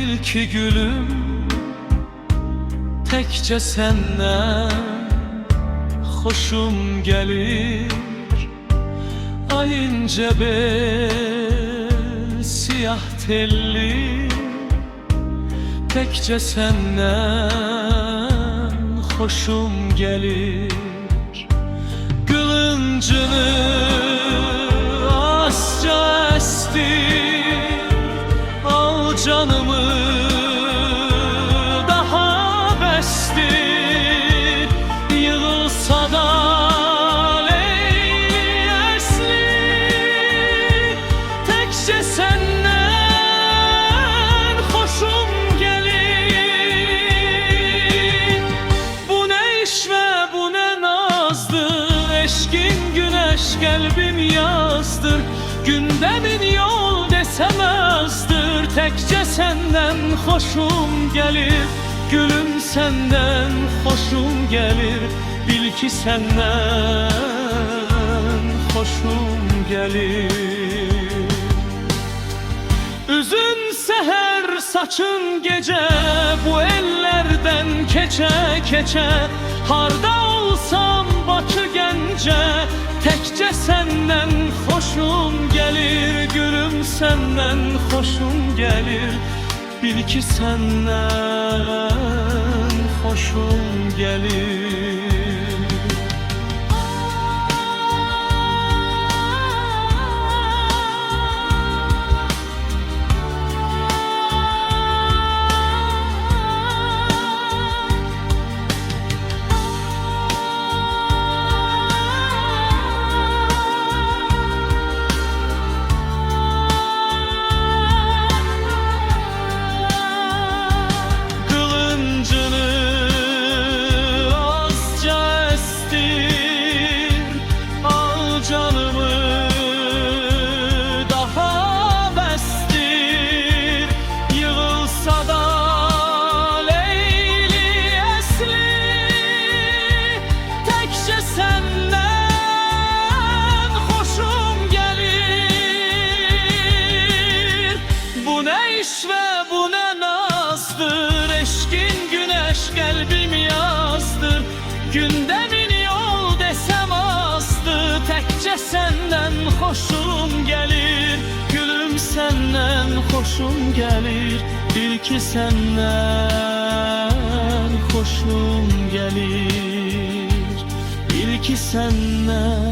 bil ki gülüm, tekçe senden hoşum gelir. Ay ince bel, siyah telli, tekçe senden hoşum gelir. Kılıncını asca estir, al canımı daha bestir. Yığılsa da leyli esli, tekçe senden hoşum gelir. Bu ne iş ve bu ne nazdır, eşkin güneş kalbim yazdır. Gündemin yol desem azdır, tekçe senden hoşum gelir. Gülüm senden hoşum gelir, bil ki senden hoşum gelir. Üzün seher, saçın gece, bu ellerden keçe keçe. Harda olsam Bakı gence, tekçe senden hoşum gelir. Gülüm senden hoşum gelir, bil ki senden hoşum gelir. Ve bu ne nazdır, eşkin güneş kalbim yazdır. Gündemin yol desem azdı, tekçe senden hoşum gelir. Gülüm senden hoşum gelir, bil ki senden hoşum gelir. Bil ki senden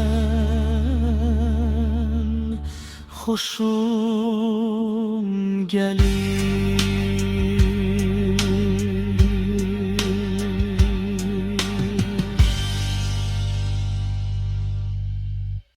hoşum gelir.